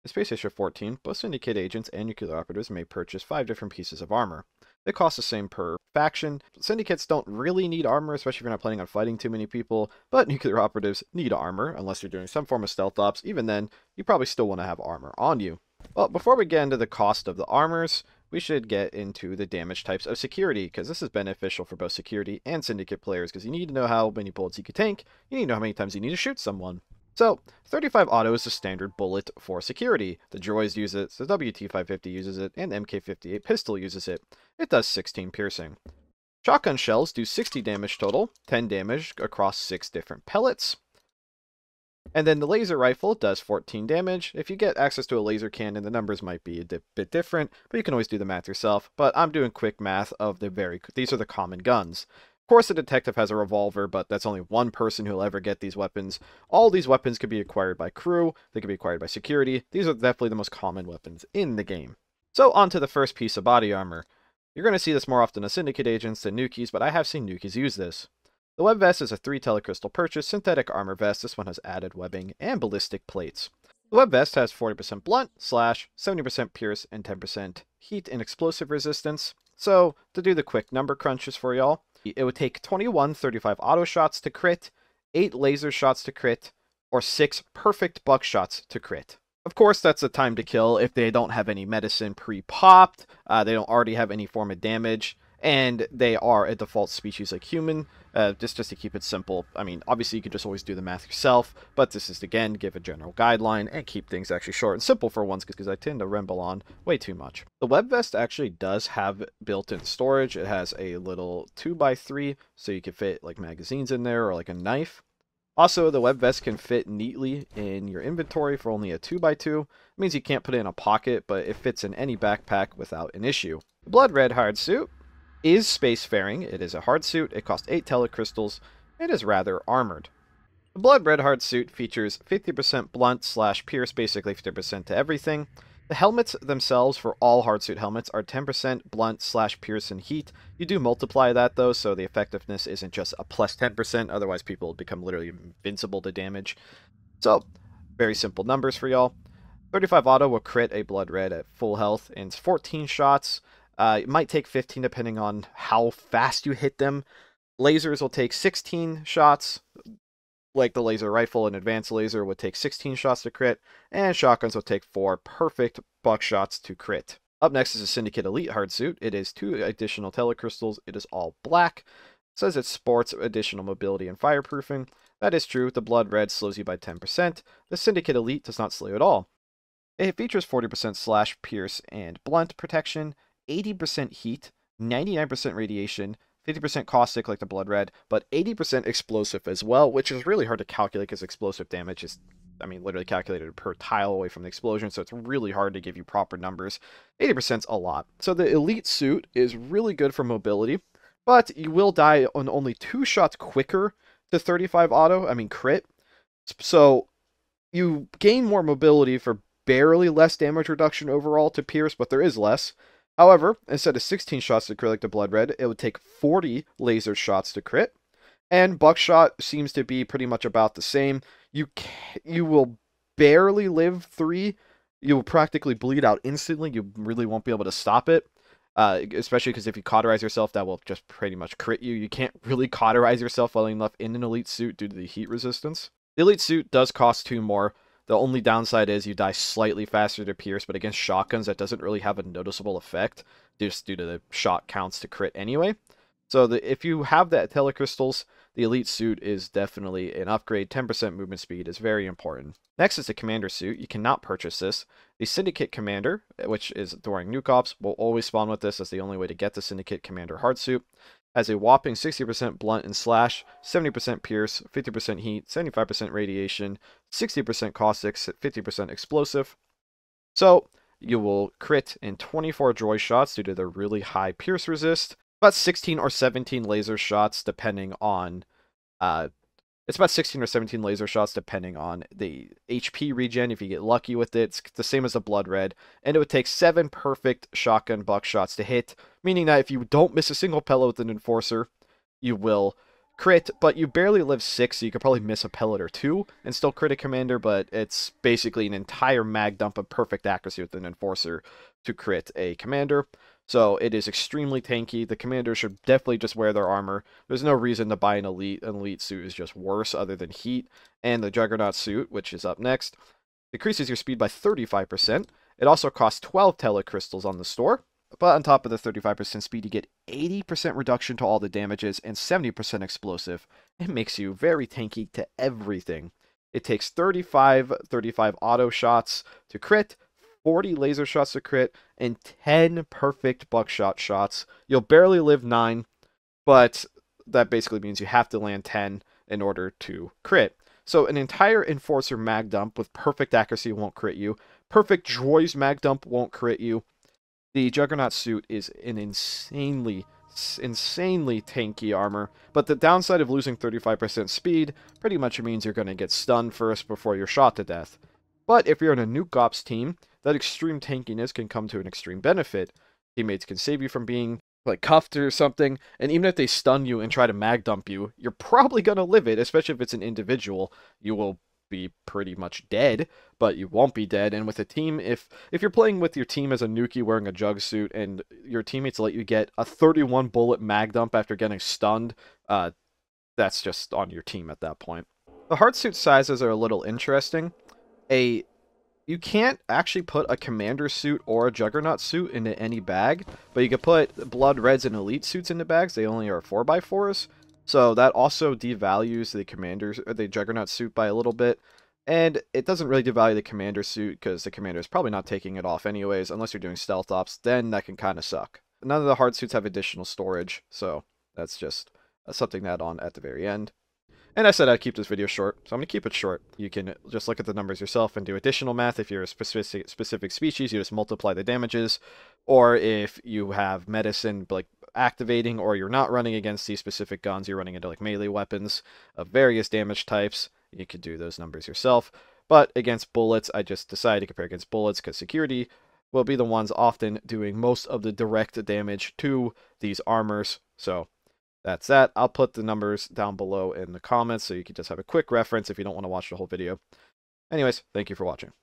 In SS14, both Syndicate agents and nuclear operatives may purchase 5 different pieces of armor. They cost the same per faction. Syndicates don't really need armor, especially if you're not planning on fighting too many people, but nuclear operatives need armor, unless you're doing some form of stealth ops. Even then, you probably still want to have armor on you. Well, before we get into the cost of the armors, we should get into the damage types of security, because this is beneficial for both security and syndicate players, because you need to know how many bullets you can tank, you need to know how many times you need to shoot someone. So, 35 auto is the standard bullet for security. The Drozd uses it, the WT-550 uses it, and the MK58 pistol uses it. It does 16 piercing. Shotgun shells do 60 damage total, 10 damage across 6 different pellets. And then the laser rifle does 14 damage. If you get access to a laser cannon, the numbers might be a bit different, but you can always do the math yourself. But I'm doing quick math of these are the common guns. Of course, the detective has a revolver, but that's only one person who'll ever get these weapons. All these weapons can be acquired by crew, they can be acquired by security. These are definitely the most common weapons in the game. So on to the first piece of body armor. You're going to see this more often as Syndicate agents than Nukies, but I have seen Nukies use this. The web vest is a 3 telecrystal purchase synthetic armor vest. This one has added webbing and ballistic plates. The web vest has 40% blunt, slash, 70% pierce, and 10% heat and explosive resistance. So, to do the quick number crunches for y'all, it would take 21 35 auto shots to crit, 8 laser shots to crit, or 6 perfect buckshots to crit. Of course, that's a time to kill if they don't have any medicine pre-popped, they don't already have any form of damage, and they are a default species like human, just to keep it simple. I mean, obviously you can just always do the math yourself, but this is, again, give a general guideline and keep things actually short and simple for once, because I tend to ramble on way too much. The web vest actually does have built-in storage. It has a little 2x3, so you can fit like magazines in there or like a knife. Also, the web vest can fit neatly in your inventory for only a 2x2. It means you can't put it in a pocket, but it fits in any backpack without an issue. The blood red Hardsuit is spacefaring. It is a Hardsuit. It costs 8 telecrystals. It is rather armored. The blood red Hardsuit features 50% blunt slash pierce, basically 50% to everything. The helmets themselves for all Hardsuit helmets are 10% blunt slash pierce and heat. You do multiply that though, so the effectiveness isn't just a plus 10%, otherwise people become literally invincible to damage. So, very simple numbers for y'all. 35 auto will crit a blood red at full health in 14 shots. It might take 15 depending on how fast you hit them. Lasers will take 16 shots, like the laser rifle and advanced laser would take 16 shots to crit, and shotguns will take 4 perfect buckshots to crit. Up next is a Syndicate Elite Hardsuit. It is 2 additional telecrystals. It is all black. It says it sports additional mobility and fireproofing. That is true. The blood red slows you by 10%. The Syndicate Elite does not slow you at all. It features 40% slash, pierce, and blunt protection, 80% heat, 99% radiation, 50% caustic like the blood red, but 80% explosive as well, which is really hard to calculate because explosive damage is, I mean, literally calculated per tile away from the explosion, so it's really hard to give you proper numbers. 80%'s a lot. So the elite suit is really good for mobility, but you will die on only 2 shots quicker to 35 auto, crit. So you gain more mobility for barely less damage reduction overall to pierce, but there is less. However, instead of 16 shots to crit like the blood red, it would take 40 laser shots to crit. And buckshot seems to be pretty much about the same. You will barely live 3. You will practically bleed out instantly. You really won't be able to stop it. Especially because if you cauterize yourself, that will just pretty much crit you. You can't really cauterize yourself well enough in an elite suit due to the heat resistance. The elite suit does cost 2 more. The only downside is you die slightly faster to pierce, but against shotguns, that doesn't really have a noticeable effect, just due to the shot counts to crit anyway. So if you have that telecrystals, the elite suit is definitely an upgrade. 10% movement speed is very important. Next is the commander suit. You cannot purchase this. The Syndicate Commander, which is during nuke ops, will always spawn with this. That's the only way to get the Syndicate Commander Hardsuit. Has a whopping 60% blunt and slash, 70% pierce, 50% heat, 75% radiation, 60% caustic, 50% explosive. So you will crit in 24 joy shots due to the really high pierce resist. About 16 or 17 laser shots depending on it's about 16 or 17 laser shots depending on the HP regen if you get lucky with it. It's the same as the blood red, and it would take 7 perfect shotgun buckshots to hit, meaning that if you don't miss a single pellet with an enforcer, you will crit, but you barely live 6, so you could probably miss a pellet or 2 and still crit a commander, but it's basically an entire mag dump of perfect accuracy with an enforcer to crit a commander. So it is extremely tanky. The commander should definitely just wear their armor. There's no reason to buy an elite. An elite suit is just worse other than heat. And the Juggernaut suit, which is up next, decreases your speed by 35%. It also costs 12 telecrystals on the store. But on top of the 35% speed, you get 80% reduction to all the damages and 70% explosive. It makes you very tanky to everything. It takes 35 auto shots to crit, 40 laser shots to crit, and 10 perfect buckshot shots. You'll barely live 9, but that basically means you have to land 10 in order to crit. So an entire Enforcer mag dump with perfect accuracy won't crit you. Perfect Drozd mag dump won't crit you. The Juggernaut suit is an insanely tanky armor, but the downside of losing 35% speed pretty much means you're going to get stunned first before you're shot to death. But if you're in a nuke ops team, that extreme tankiness can come to an extreme benefit. Teammates can save you from being like cuffed or something, and even if they stun you and try to mag dump you, you're probably going to live it, especially if it's an individual. You will be pretty much dead, but you won't be dead. And with a team, if you're playing with your team as a Nuki wearing a jug suit and your teammates let you get a 31 bullet mag dump after getting stunned, that's just on your team at that point. The Hardsuit sizes are a little interesting. You can't actually put a commander suit or a juggernaut suit into any bag, but you can put blood reds and elite suits into bags. They only are 4x4s. So that also devalues the juggernaut suit by a little bit. And it doesn't really devalue the commander suit because the commander is probably not taking it off anyways, unless you're doing stealth ops. Then that can kind of suck. None of the hard suits have additional storage, so that's just something to add on at the very end. And I said I'd keep this video short, so I'm going to keep it short. You can just look at the numbers yourself and do additional math. If you're a specific species, you just multiply the damages. Or if you have medicine like activating, or you're not running against these specific guns, you're running into like melee weapons of various damage types, you could do those numbers yourself. But against bullets, I just decided to compare against bullets because security will be the ones often doing most of the direct damage to these armors. So that's that. I'll put the numbers down below in the comments so you can just have a quick reference if you don't want to watch the whole video. Anyways, thank you for watching.